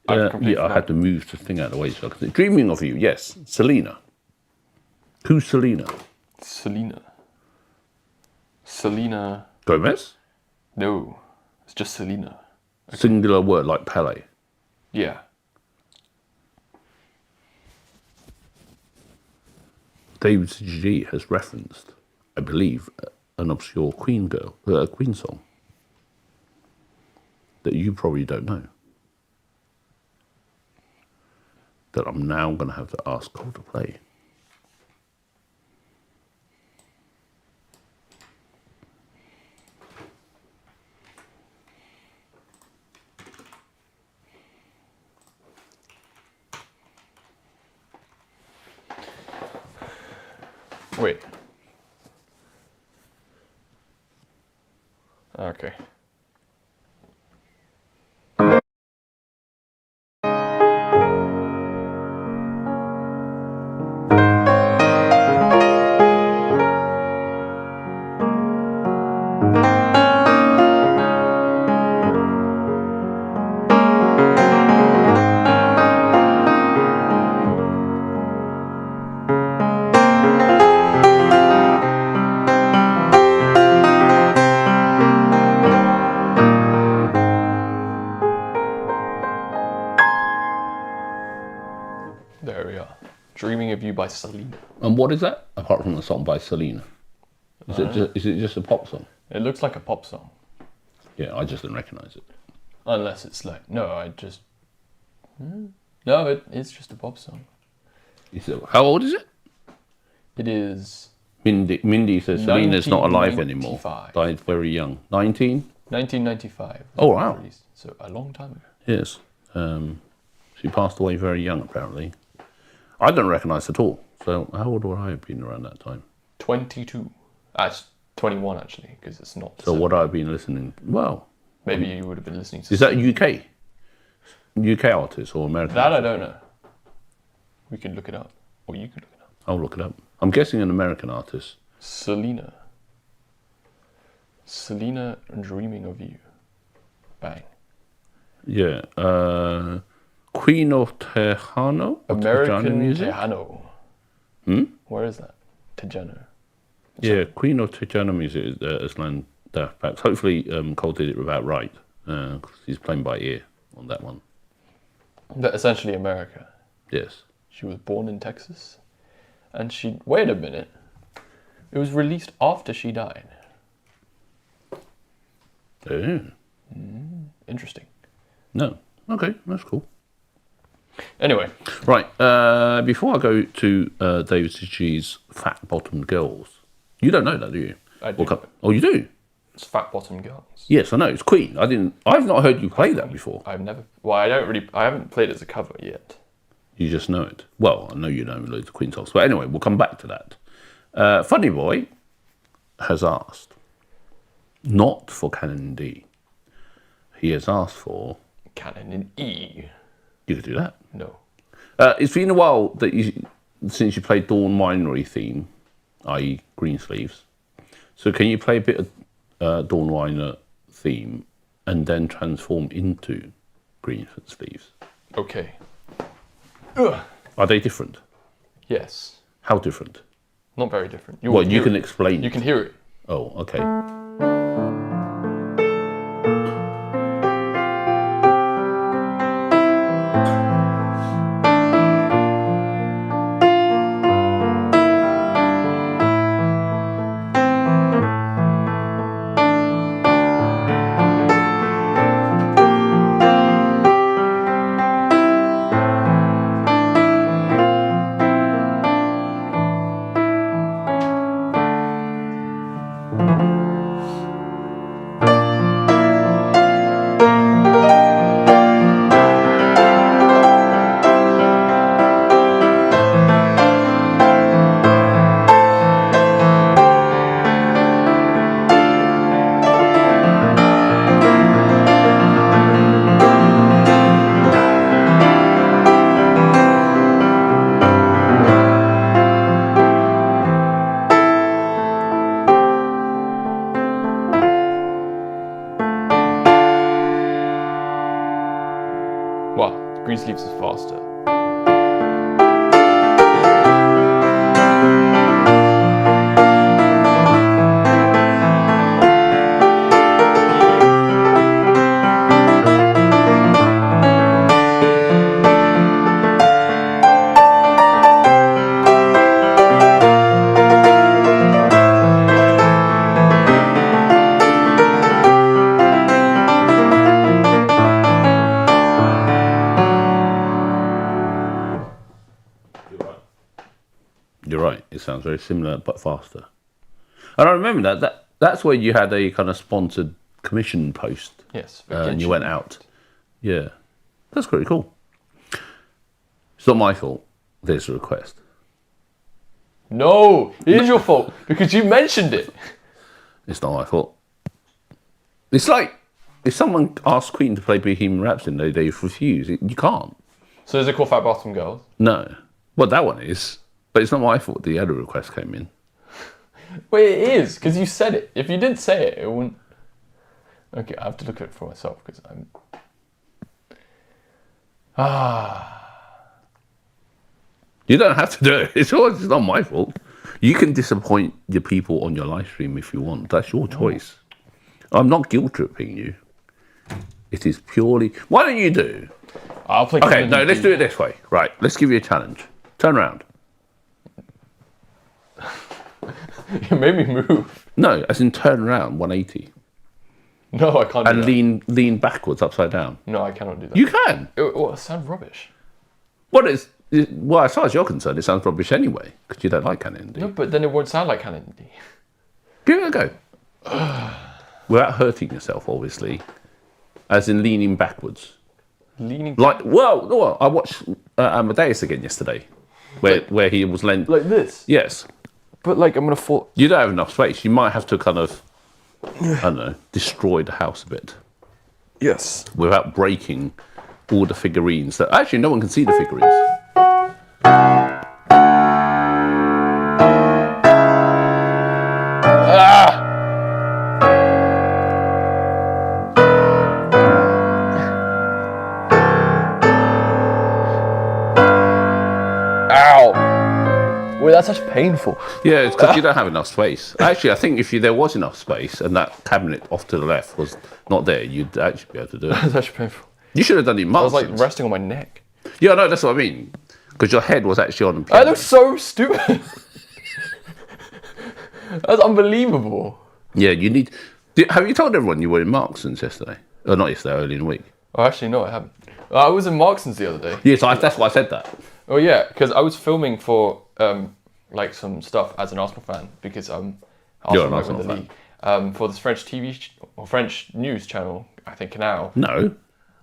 Yeah, I had to move the thing out of the way so I could see. Dreaming of You, yes. Selena. Who's Selena? Selena. Selena. Gomez? No, it's just Selena. Singular word like Pele. Yeah. David G has referenced, I believe, an obscure Queen song that you probably don't know. That I'm now going to have to ask Cole to play. Wait. Okay. There we are. Dreaming of You by Selena. And what is that? Apart from the song by Selena. Is it just a pop song? It looks like a pop song. Yeah, I just didn't recognise it. Unless it's like, no, it's just a pop song. How old is it? It is Mindy says Selena's not alive anymore. 1995. Died very young. 1995. Oh, wow. Released, so a long time ago. Yes. She passed away very young, apparently. I don't recognise at all. So how old would I have been around that time? 22. 21 actually, because it's not. So what I've been listening. Well, maybe you would have been listening to. Is that UK artist or American? That I don't know. We can look it up, or you can look it up. I'll look it up. I'm guessing an American artist. Selena, Dreaming of You. Bang. Yeah. Queen of Tejano? American music? Tejano. Where is that? Tejano. Yeah, Queen of Tejano music is Aslan Daft Punk. Hopefully Cole did it without right, because he's playing by ear on that one. But essentially America. Yes. She was born in Texas. And wait a minute. It was released after she died. Oh. Interesting. No. Okay, that's cool. Anyway. Right, before I go to David G's Fat Bottomed Girls, you don't know that, do you? I do. Oh, you do? It's Fat Bottom Girls. Yes, I know. It's Queen. I've not heard you play that before. I haven't played it as a cover yet. You just know it. Well, I know you know loads of Queen songs. But anyway, we'll come back to that. Funny Boy has asked, not for Canon in D. He has asked for... Canon in E. You could do that. No. It's been a while since you played Dawn Winery theme, i.e. Greensleeves. So can you play a bit of Dawn Winer theme and then transform into Greensleeves? Okay. Ugh. Are they different? Yes. How different? Not very different. You can explain. You can hear it. Oh, okay. Greensleeves is faster. You're right. It sounds very similar, but faster. And I remember that's where you had a kind of sponsored commission post. Yes. And you went out. Yeah. That's pretty cool. It's not my fault. There's a request. No, it is your fault because you mentioned it. It's not my fault. It's like if someone asked Queen to play Bohemian Rhapsody, they refuse. You can't. So is it called Fat Bottom Girls? No. Well, that one is, but it's not my fault. The other request came in. Well, it is because you said it. If you didn't say it, it wouldn't. Okay, I have to look at it for myself because I'm. You don't have to do it. It's not my fault. You can disappoint the people on your live stream if you want. That's your choice. I'm not guilt tripping you. It is purely. Why don't you do? I'll play. Okay, no, let's do it this way. Right, let's give you a challenge. Turn around. You made me move. No, as in turn around 180 No, I can't. and do that. lean backwards upside down. No, I cannot do that. You can. It sounds rubbish. Well, as far as you're concerned, it sounds rubbish anyway because you don't like Canon D. No, but then it won't sound like Canon D. Give it a go. Without hurting yourself, obviously. As in leaning backwards. Leaning Like, well, I watched Amadeus again yesterday, where he was like this. Yes. But like I'm gonna fall. You don't have enough space. You might have to kind of, I don't know, destroy the house a bit Yes. without breaking all the figurines. That actually no one can see the figurines. Ow! Wait, that's such painful. Yeah, it's because you don't have enough space. Actually, I think if there was enough space and that cabinet off to the left was not there, you'd actually be able to do it. That's actually painful. You should have done it in I was like Martians. resting on my neck. Yeah, no, that's what I mean. Because your head was actually on the I piano. look so stupid. That's unbelievable. Yeah, you need. Have you told everyone you were in Marksons yesterday? Or not yesterday, early in the week? Oh, actually, no, I haven't. I was in Marksons the other day. Yes, that's why I said that. Oh yeah, because I was filming for like some stuff as an Arsenal fan because You're Arsenal an might win Arsenal the league for this French or French news channel. I think Canal. No.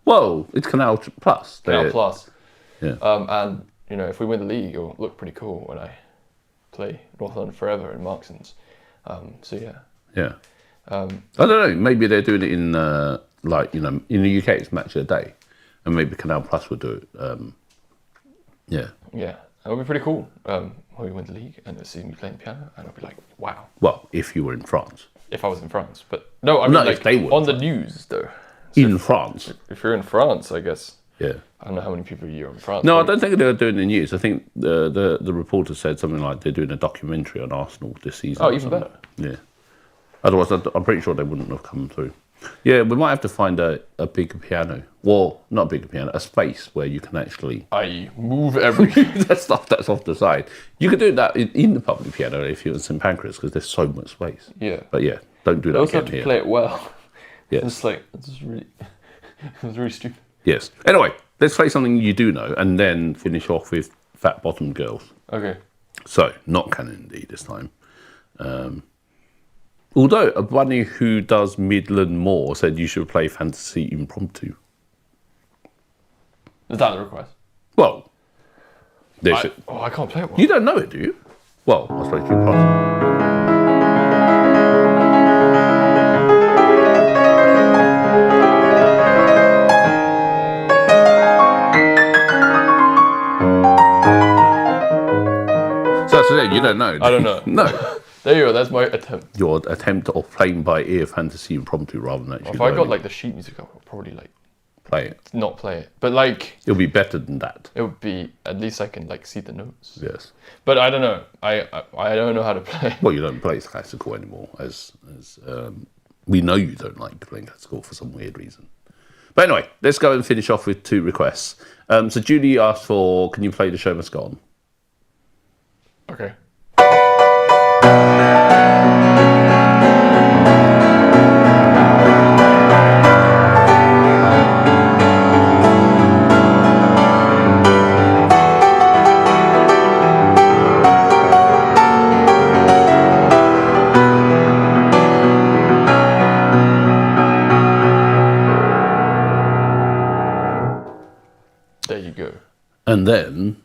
Well, it's Canal Plus. Canal Plus. Yeah. And you know, if we win the league, it'll look pretty cool when I play North London Forever in Marksons. So yeah. Yeah. I don't know. Maybe they're doing it in like in the UK it's match of the day, and maybe Canal Plus would do it. Yeah. Yeah, that would be pretty cool. When we win the league and see me playing the piano, and I'll be like, wow. Well, if you were in France. If I was in France, but no, I mean No, like if they were on the news though. In France. If you're in France, I guess. Yeah. I don't know how many people you're in France. No, I but- don't think they're doing the news. I think the reporter said something like they're doing a documentary on Arsenal this season. Oh, or even something. better. Yeah. Otherwise, I'm pretty sure they wouldn't have come through. Yeah, we might have to find a bigger piano. Well, not a bigger piano, a space where you can actually... I move everything. that stuff that's off the side. You could do that in the public piano if you're in St Pancras because there's so much space. Yeah. But yeah, don't do I that also again have to here. play it well. Yes. It's like it's just really, it was really stupid. Yes. Anyway, let's play something you do know and then finish off with Fat Bottom Girls. Okay. So, not Canon D this time. Although a bunny who does Midland more said you should play Fantasy Impromptu. Is that the request? Well, they should. I can't play it well. You don't know it, do you? Well, I suppose you can't. So that's it, you don't know. I don't know. No. There you go. That's my attempt. Your attempt of playing by ear Fantasy Impromptu rather than actually If I got learning. like the sheet music, I would probably like Play it. not play it. But like It'll be better than that. it would be at least I can like see the notes. Yes. But I don't know. I don't know how to play. Well, you don't play classical anymore, as we know you don't like playing classical for some weird reason. But anyway, let's go and finish off with 2 requests. So Julie asked for, can you play The Show Must Go On? Okay. There you go. And then,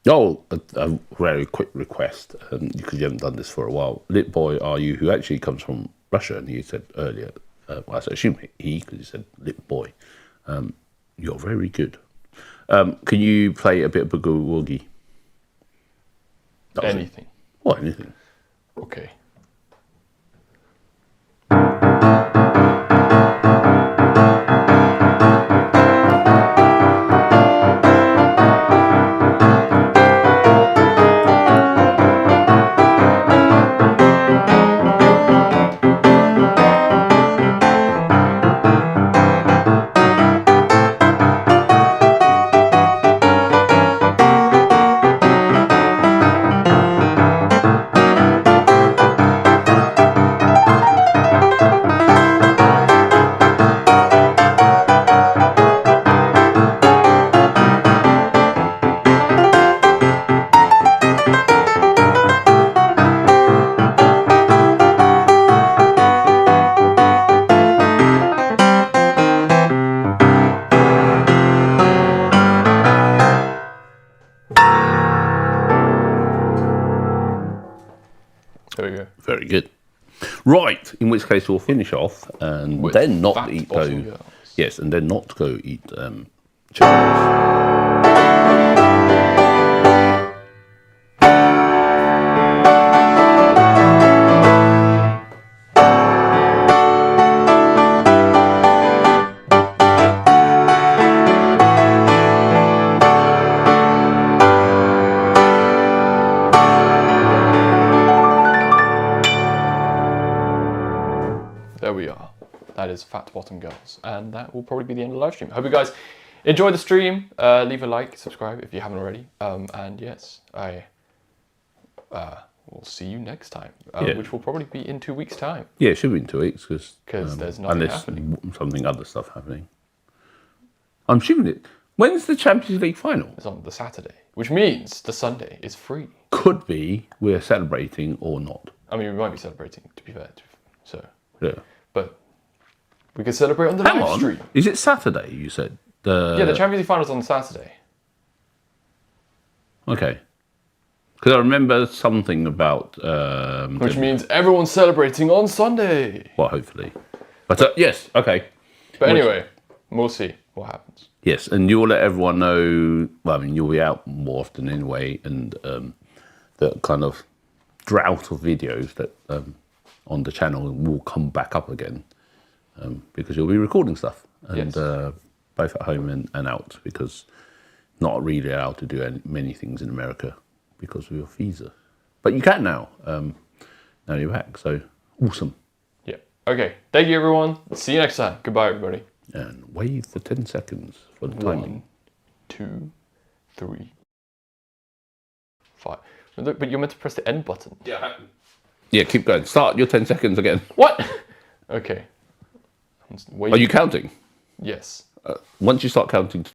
Oh, a very quick request, because you haven't done this for a while. Lit Boy Are You, who actually comes from Russia, and he said earlier, well, I assume he, because he said Lit Boy, you're very good. Can you play a bit of Boogie Woogie? Anything. What, anything? Okay. There we go. Very good. Right, in which case we'll finish off and With then not fat eat bottom go. girls. Yes, and then not go eat chickens. There we are. That is Fat Bottom Girls. And that will probably be the end of the live stream. Hope you guys enjoy the stream. Leave a like, subscribe if you haven't already. And yes, I will see you next time, Yeah. which will probably be in 2 weeks' time. Yeah, it should be in 2 weeks, Because there's nothing unless happening. something other stuff happening. I'm assuming it. When's the Champions League final? It's on the Saturday, which means the Sunday is free. Could be we're celebrating or not. I mean, we might be celebrating, to be fair. So, Yeah. but we could celebrate on the Hang live on. stream. Is it Saturday? You said Yeah, the Champions League final's on Saturday. Okay. Because I remember something about. Which means everyone's celebrating on Sunday. Well, hopefully. But yes, okay. But anyway, we'll see what happens. Yes, and you'll let everyone know. Well, I mean, you'll be out more often anyway, and the kind of drought of videos that on the channel will come back up again, because you'll be recording stuff, and Yes. both at home and out, because not really allowed to do many things in America because of your visa, but you can now. Now you're back, so awesome. Yeah. Okay. Thank you, everyone. See you next time. Goodbye, everybody. And wave for 10 seconds for the timing. 1, 2, 3, 5. But you're meant to press the end button. Yeah, keep going. Start your 10 seconds again. What? Okay. Are you counting? Yes. Once you start counting